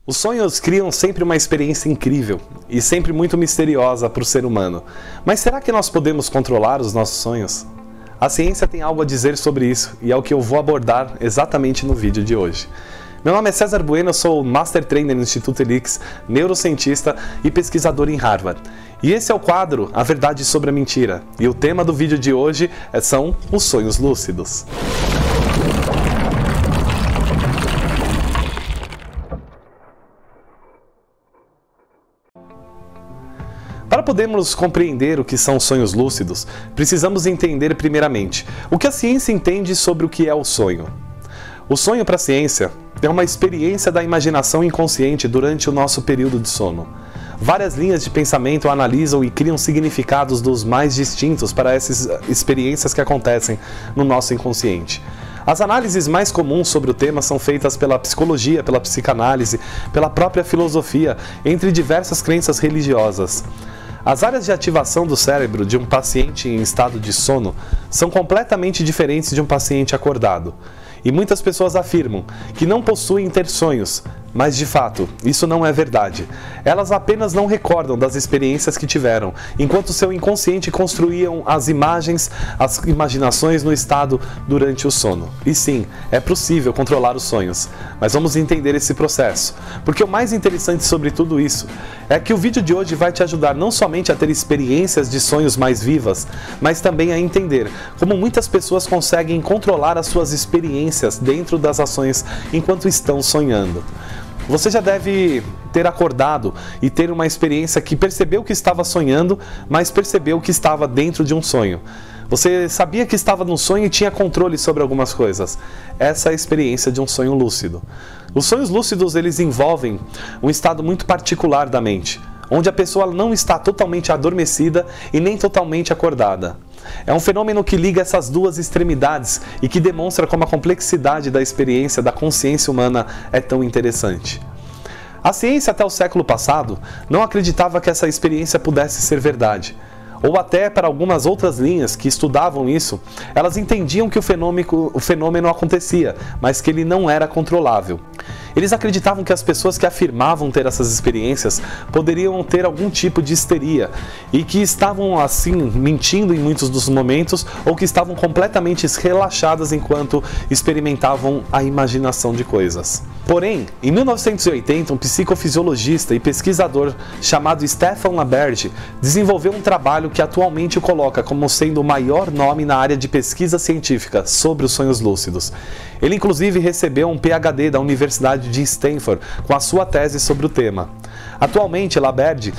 Os sonhos criam sempre uma experiência incrível e sempre muito misteriosa para o ser humano. Mas será que nós podemos controlar os nossos sonhos? A ciência tem algo a dizer sobre isso e é o que eu vou abordar exatamente no vídeo de hoje. Meu nome é César Bueno, sou Master Trainer no Instituto Helix, neurocientista e pesquisador em Harvard. E esse é o quadro A Verdade sobre a Mentira. E o tema do vídeo de hoje são os sonhos lúcidos. Para podermos compreender o que são sonhos lúcidos, precisamos entender primeiramente o que a ciência entende sobre o que é o sonho. O sonho para a ciência é uma experiência da imaginação inconsciente durante o nosso período de sono. Várias linhas de pensamento analisam e criam significados dos mais distintos para essas experiências que acontecem no nosso inconsciente. As análises mais comuns sobre o tema são feitas pela psicologia, pela psicanálise, pela própria filosofia, entre diversas crenças religiosas. As áreas de ativação do cérebro de um paciente em estado de sono são completamente diferentes de um paciente acordado. E muitas pessoas afirmam que não possuem ter sonhos, mas de fato, isso não é verdade. Elas apenas não recordam das experiências que tiveram, enquanto seu inconsciente construíam as imagens, as imaginações no estado durante o sono. E sim, é possível controlar os sonhos, mas vamos entender esse processo, porque o mais interessante sobre tudo isso é que o vídeo de hoje vai te ajudar não somente a ter experiências de sonhos mais vivas, mas também a entender como muitas pessoas conseguem controlar as suas experiências dentro das ações enquanto estão sonhando. Você já deve ter acordado e ter uma experiência que percebeu que estava sonhando, mas percebeu que estava dentro de um sonho. Você sabia que estava num sonho e tinha controle sobre algumas coisas. Essa é a experiência de um sonho lúcido. Os sonhos lúcidos, eles envolvem um estado muito particular da mente, onde a pessoa não está totalmente adormecida e nem totalmente acordada. É um fenômeno que liga essas duas extremidades e que demonstra como a complexidade da experiência da consciência humana é tão interessante. A ciência até o século passado não acreditava que essa experiência pudesse ser verdade. Ou até para algumas outras linhas que estudavam isso, elas entendiam que o fenômeno acontecia, mas que ele não era controlável. Eles acreditavam que as pessoas que afirmavam ter essas experiências poderiam ter algum tipo de histeria e que estavam assim mentindo em muitos dos momentos ou que estavam completamente relaxadas enquanto experimentavam a imaginação de coisas. Porém, em 1980, um psicofisiologista e pesquisador chamado Stephan Laberge desenvolveu um trabalho que atualmente o coloca como sendo o maior nome na área de pesquisa científica sobre os sonhos lúcidos. Ele inclusive recebeu um PhD da Universidade de Stanford com a sua tese sobre o tema. Atualmente, Laberge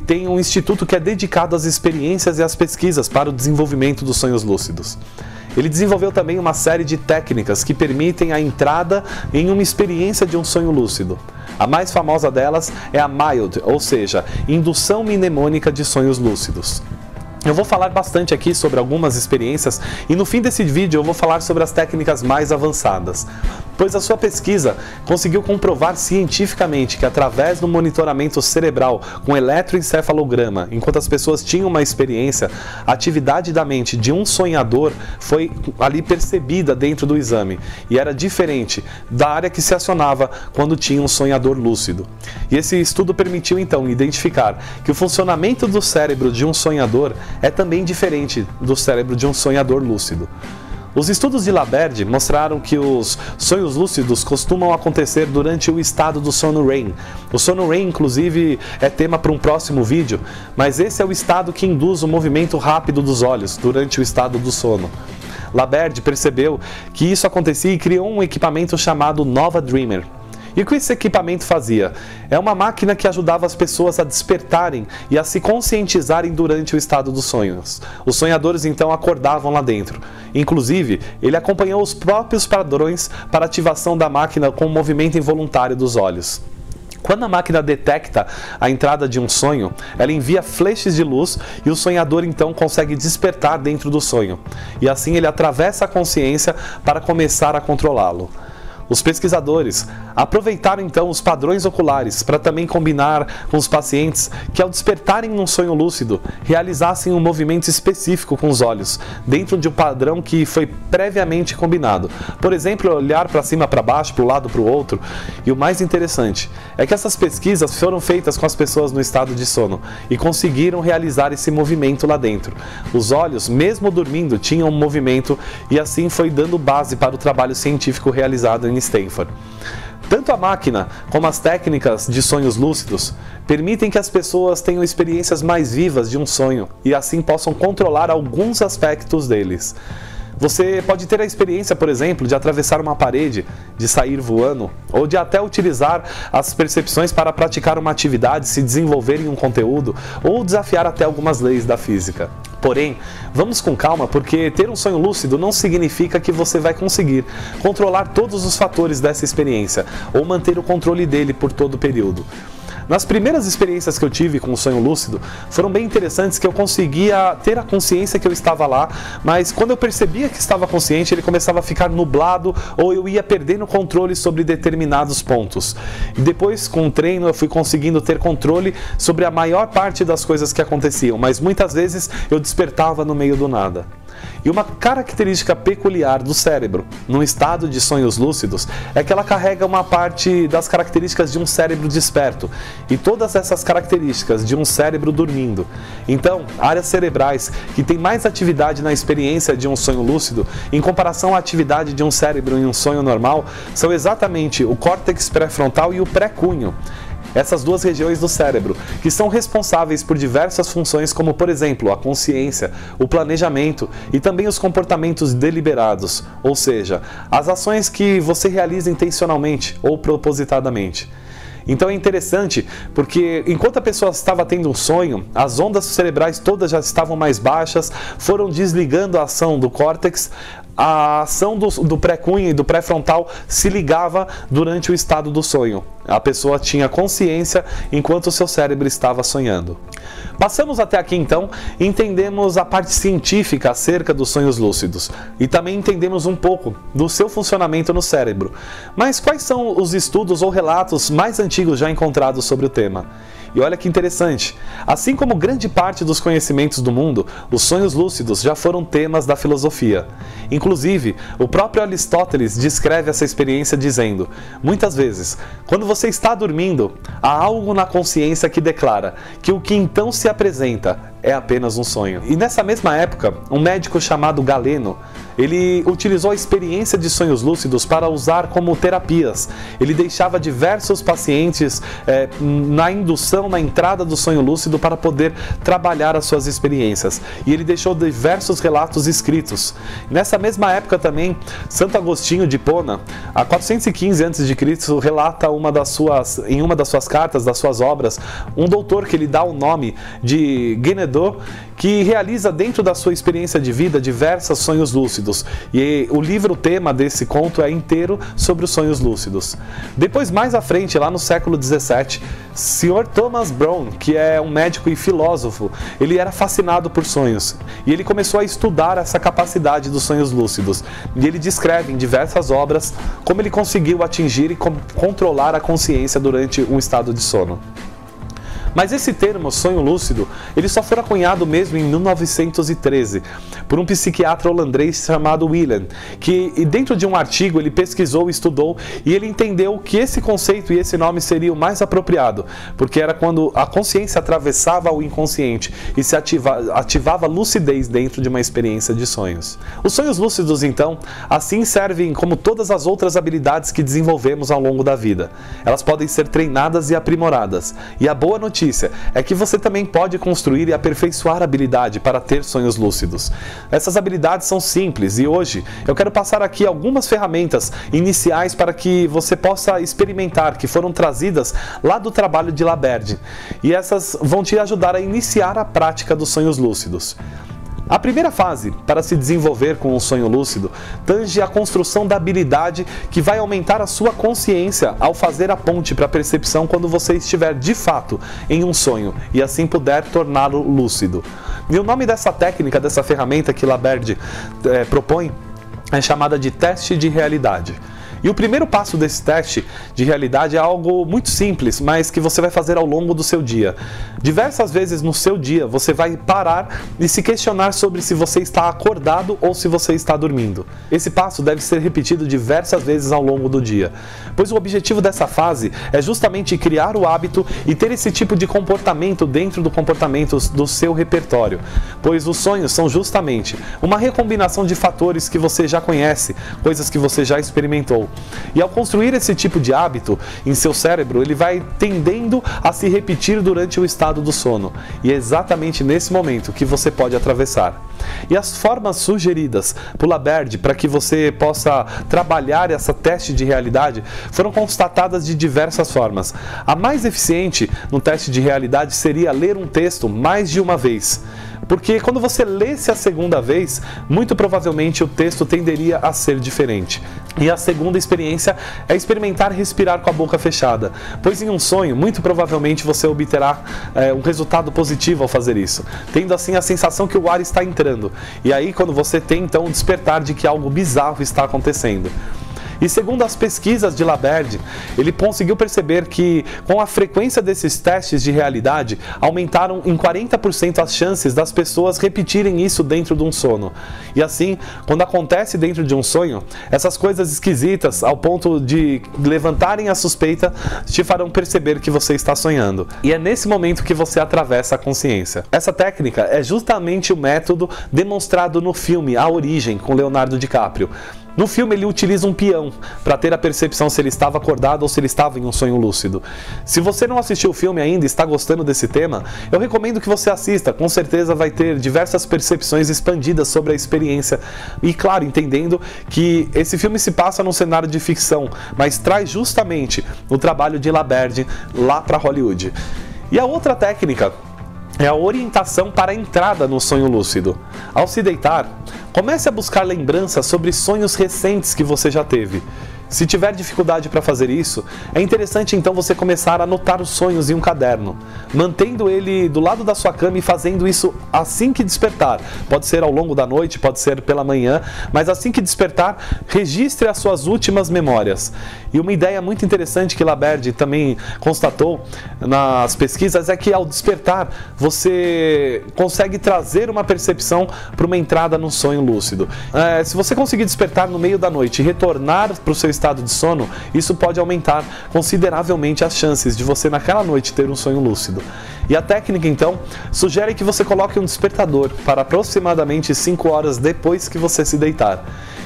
tem um instituto que é dedicado às experiências e às pesquisas para o desenvolvimento dos sonhos lúcidos. Ele desenvolveu também uma série de técnicas que permitem a entrada em uma experiência de um sonho lúcido. A mais famosa delas é a MILD, ou seja, indução mnemônica de sonhos lúcidos. Eu vou falar bastante aqui sobre algumas experiências e no fim desse vídeo eu vou falar sobre as técnicas mais avançadas, pois a sua pesquisa conseguiu comprovar cientificamente que através do monitoramento cerebral com eletroencefalograma, enquanto as pessoas tinham uma experiência, a atividade da mente de um sonhador foi ali percebida dentro do exame e era diferente da área que se acionava quando tinha um sonhador lúcido. E esse estudo permitiu então identificar que o funcionamento do cérebro de um sonhador é também diferente do cérebro de um sonhador lúcido. Os estudos de Laberge mostraram que os sonhos lúcidos costumam acontecer durante o estado do sono REM. O sono REM, inclusive, é tema para um próximo vídeo, mas esse é o estado que induz o movimento rápido dos olhos durante o estado do sono. Laberge percebeu que isso acontecia e criou um equipamento chamado Nova Dreamer. E o que esse equipamento fazia? É uma máquina que ajudava as pessoas a despertarem e a se conscientizarem durante o estado dos sonhos. Os sonhadores então acordavam lá dentro. Inclusive, ele acompanhou os próprios padrões para ativação da máquina com o movimento involuntário dos olhos. Quando a máquina detecta a entrada de um sonho, ela envia flashes de luz e o sonhador então consegue despertar dentro do sonho. E assim ele atravessa a consciência para começar a controlá-lo. Os pesquisadores Aproveitaram então os padrões oculares para também combinar com os pacientes que, ao despertarem num sonho lúcido, realizassem um movimento específico com os olhos, dentro de um padrão que foi previamente combinado. Por exemplo, olhar para cima, para baixo, para um lado, para o outro. E o mais interessante é que essas pesquisas foram feitas com as pessoas no estado de sono e conseguiram realizar esse movimento lá dentro. Os olhos, mesmo dormindo, tinham um movimento e assim foi dando base para o trabalho científico realizado em Stanford. Tanto a máquina como as técnicas de sonhos lúcidos permitem que as pessoas tenham experiências mais vivas de um sonho e assim possam controlar alguns aspectos deles. Você pode ter a experiência, por exemplo, de atravessar uma parede, de sair voando, ou de até utilizar as percepções para praticar uma atividade, se desenvolver em um conteúdo, ou desafiar até algumas leis da física. Porém, vamos com calma, porque ter um sonho lúcido não significa que você vai conseguir controlar todos os fatores dessa experiência, ou manter o controle dele por todo o período. Nas primeiras experiências que eu tive com o sonho lúcido, foram bem interessantes, que eu conseguia ter a consciência que eu estava lá, mas quando eu percebia que estava consciente, ele começava a ficar nublado ou eu ia perdendo o controle sobre determinados pontos. E depois, com o treino, eu fui conseguindo ter controle sobre a maior parte das coisas que aconteciam, mas muitas vezes eu despertava no meio do nada. E uma característica peculiar do cérebro, num estado de sonhos lúcidos, é que ela carrega uma parte das características de um cérebro desperto e todas essas características de um cérebro dormindo. Então, áreas cerebrais que têm mais atividade na experiência de um sonho lúcido, em comparação à atividade de um cérebro em um sonho normal, são exatamente o córtex pré-frontal e o pré-cúneo. Essas duas regiões do cérebro, que são responsáveis por diversas funções, como por exemplo a consciência, o planejamento e também os comportamentos deliberados, ou seja, as ações que você realiza intencionalmente ou propositadamente. Então é interessante porque enquanto a pessoa estava tendo um sonho, as ondas cerebrais todas já estavam mais baixas, foram desligando a ação do córtex, a ação do pré-cúneo e do pré-frontal se ligava durante o estado do sonho. A pessoa tinha consciência enquanto o seu cérebro estava sonhando. Passamos até aqui então e entendemos a parte científica acerca dos sonhos lúcidos e também entendemos um pouco do seu funcionamento no cérebro. Mas quais são os estudos ou relatos mais antigos já encontrados sobre o tema? E olha que interessante, assim como grande parte dos conhecimentos do mundo, os sonhos lúcidos já foram temas da filosofia. Inclusive, o próprio Aristóteles descreve essa experiência dizendo: muitas vezes, quando você está dormindo, há algo na consciência que declara que o que então se apresenta é apenas um sonho. E nessa mesma época, um médico chamado Galeno, ele utilizou a experiência de sonhos lúcidos para usar como terapias. Ele deixava diversos pacientes na indução, na entrada do sonho lúcido para poder trabalhar as suas experiências. E ele deixou diversos relatos escritos. Nessa mesma época também, Santo Agostinho de Hipona, a 415 a.C., relata em uma das suas cartas, das suas obras, um doutor que ele dá o nome de Guénédot, que realiza dentro da sua experiência de vida diversos sonhos lúcidos. E o livro tema desse conto é inteiro sobre os sonhos lúcidos. Depois, mais à frente, lá no século XVII, Sr. Thomas Brown, que é um médico e filósofo, ele era fascinado por sonhos. E ele começou a estudar essa capacidade dos sonhos lúcidos. E ele descreve em diversas obras como ele conseguiu atingir e controlar a consciência durante um estado de sono. Mas esse termo, sonho lúcido, ele só foi cunhado mesmo em 1913, por um psiquiatra holandês chamado Willen, que dentro de um artigo ele pesquisou, estudou e ele entendeu que esse conceito e esse nome seria o mais apropriado, porque era quando a consciência atravessava o inconsciente e se ativava a lucidez dentro de uma experiência de sonhos. Os sonhos lúcidos, então, assim servem como todas as outras habilidades que desenvolvemos ao longo da vida. Elas podem ser treinadas e aprimoradas, e a boa notícia é que você também pode construir e aperfeiçoar a habilidade para ter sonhos lúcidos. Essas habilidades são simples e hoje eu quero passar aqui algumas ferramentas iniciais para que você possa experimentar, que foram trazidas lá do trabalho de Laberge. E essas vão te ajudar a iniciar a prática dos sonhos lúcidos. A primeira fase para se desenvolver com um sonho lúcido tange a construção da habilidade que vai aumentar a sua consciência ao fazer a ponte para a percepção quando você estiver de fato em um sonho e assim puder torná-lo lúcido. E o nome dessa técnica, dessa ferramenta que Laberge propõe, é chamada de teste de realidade. E o primeiro passo desse teste de realidade é algo muito simples, mas que você vai fazer ao longo do seu dia. Diversas vezes no seu dia você vai parar e se questionar sobre se você está acordado ou se você está dormindo. Esse passo deve ser repetido diversas vezes ao longo do dia, pois o objetivo dessa fase é justamente criar o hábito e ter esse tipo de comportamento dentro do comportamento do seu repertório, pois os sonhos são justamente uma recombinação de fatores que você já conhece, coisas que você já experimentou. E ao construir esse tipo de hábito em seu cérebro, ele vai tendendo a se repetir durante o estado do sono. E é exatamente nesse momento que você pode atravessar. E as formas sugeridas por Laberge para que você possa trabalhar essa teste de realidade foram constatadas de diversas formas. A mais eficiente no teste de realidade seria ler um texto mais de uma vez. Porque quando você lesse a segunda vez, muito provavelmente o texto tenderia a ser diferente. E a segunda experiência é experimentar respirar com a boca fechada, pois em um sonho, muito provavelmente você obterá um resultado positivo ao fazer isso, tendo assim a sensação que o ar está entrando. E aí quando você tem então o despertar de que algo bizarro está acontecendo. E segundo as pesquisas de Laberge, ele conseguiu perceber que com a frequência desses testes de realidade, aumentaram em 40% as chances das pessoas repetirem isso dentro de um sono. E assim, quando acontece dentro de um sonho, essas coisas esquisitas ao ponto de levantarem a suspeita, te farão perceber que você está sonhando. E é nesse momento que você atravessa a consciência. Essa técnica é justamente o método demonstrado no filme A Origem, com Leonardo DiCaprio. No filme ele utiliza um peão para ter a percepção se ele estava acordado ou se ele estava em um sonho lúcido. Se você não assistiu o filme ainda e está gostando desse tema, eu recomendo que você assista, com certeza vai ter diversas percepções expandidas sobre a experiência e claro, entendendo que esse filme se passa num cenário de ficção, mas traz justamente o trabalho de Laberge lá para Hollywood. E a outra técnica é a orientação para a entrada no sonho lúcido. Ao se deitar, comece a buscar lembranças sobre sonhos recentes que você já teve. Se tiver dificuldade para fazer isso, é interessante então você começar a anotar os sonhos em um caderno, mantendo ele do lado da sua cama e fazendo isso assim que despertar. Pode ser ao longo da noite, pode ser pela manhã, mas assim que despertar, registre as suas últimas memórias. E uma ideia muito interessante que Laberge também constatou nas pesquisas é que ao despertar, você consegue trazer uma percepção para uma entrada no sonho lúcido. Se você conseguir despertar no meio da noite e retornar para o seu estado de sono, isso pode aumentar consideravelmente as chances de você naquela noite ter um sonho lúcido. E a técnica então sugere que você coloque um despertador para aproximadamente 5 horas depois que você se deitar.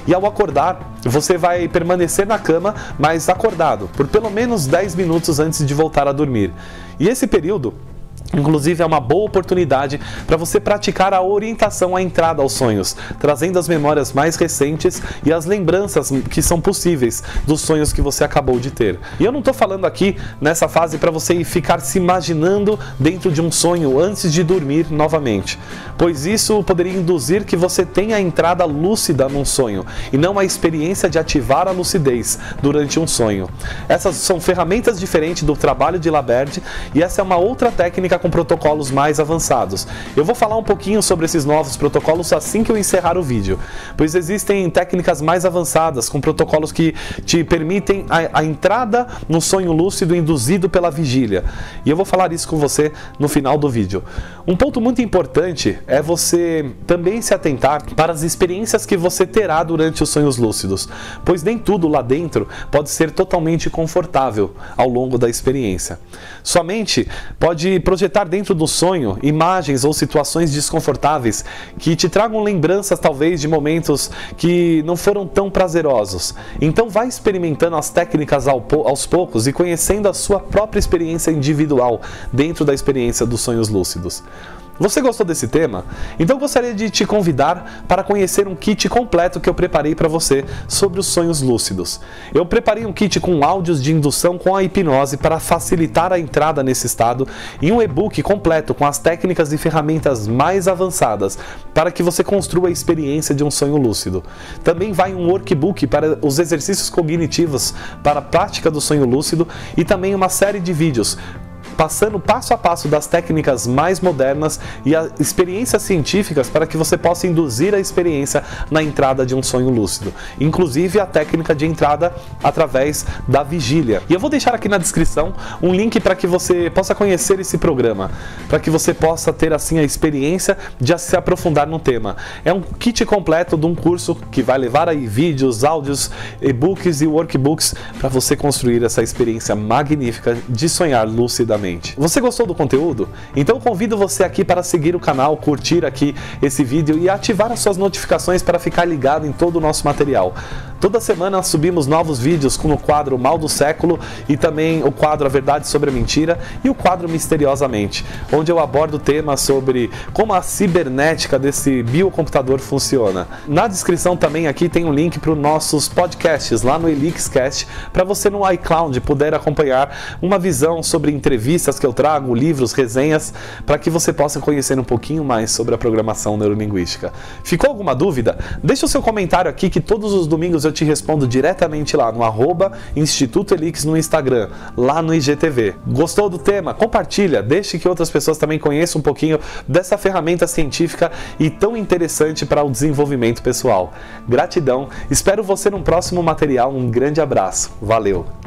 E ao acordar, você vai permanecer na cama, mas acordado, por pelo menos 10 minutos antes de voltar a dormir. E esse período inclusive é uma boa oportunidade para você praticar a orientação à entrada aos sonhos, trazendo as memórias mais recentes e as lembranças que são possíveis dos sonhos que você acabou de ter. E eu não estou falando aqui nessa fase para você ficar se imaginando dentro de um sonho antes de dormir novamente, pois isso poderia induzir que você tenha a entrada lúcida num sonho e não a experiência de ativar a lucidez durante um sonho. Essas são ferramentas diferentes do trabalho de Laberge e essa é uma outra técnica com protocolos mais avançados. Eu vou falar um pouquinho sobre esses novos protocolos assim que eu encerrar o vídeo, pois existem técnicas mais avançadas com protocolos que te permitem a entrada no sonho lúcido induzido pela vigília. E eu vou falar isso com você no final do vídeo. Um ponto muito importante é você também se atentar para as experiências que você terá durante os sonhos lúcidos, pois nem tudo lá dentro pode ser totalmente confortável ao longo da experiência. Sua mente pode projetar dentro do sonho imagens ou situações desconfortáveis que te tragam lembranças talvez de momentos que não foram tão prazerosos. Então vai experimentando as técnicas aos poucos e conhecendo a sua própria experiência individual dentro da experiência dos sonhos lúcidos. Você gostou desse tema? Então gostaria de te convidar para conhecer um kit completo que eu preparei para você sobre os sonhos lúcidos. Eu preparei um kit com áudios de indução com a hipnose para facilitar a entrada nesse estado e um e-book completo com as técnicas e ferramentas mais avançadas para que você construa a experiência de um sonho lúcido. Também vai um workbook para os exercícios cognitivos para a prática do sonho lúcido e também uma série de vídeos passando passo a passo das técnicas mais modernas e as experiências científicas para que você possa induzir a experiência na entrada de um sonho lúcido, inclusive a técnica de entrada através da vigília. E eu vou deixar aqui na descrição um link para que você possa conhecer esse programa, para que você possa ter assim a experiência de se aprofundar no tema. É um kit completo de um curso que vai levar aí vídeos, áudios, e-books e workbooks para você construir essa experiência magnífica de sonhar lucidamente. Você gostou do conteúdo? Então eu convido você aqui para seguir o canal, curtir aqui esse vídeo e ativar as suas notificações para ficar ligado em todo o nosso material. Toda semana subimos novos vídeos com o quadro Mal do Século e também o quadro A Verdade sobre a Mentira e o quadro Misteriosamente, onde eu abordo temas sobre como a cibernética desse biocomputador funciona. Na descrição também aqui tem um link para os nossos podcasts lá no ElixCast, para você no iCloud poder acompanhar uma visão sobre entrevistas que eu trago, livros, resenhas, para que você possa conhecer um pouquinho mais sobre a programação neurolinguística. Ficou alguma dúvida? Deixa o seu comentário aqui que todos os domingos eu te respondo diretamente lá no @Instituto Elix no Instagram, lá no IGTV. Gostou do tema? Compartilha, deixe que outras pessoas também conheçam um pouquinho dessa ferramenta científica e tão interessante para o desenvolvimento pessoal. Gratidão, espero você no próximo material, um grande abraço, valeu!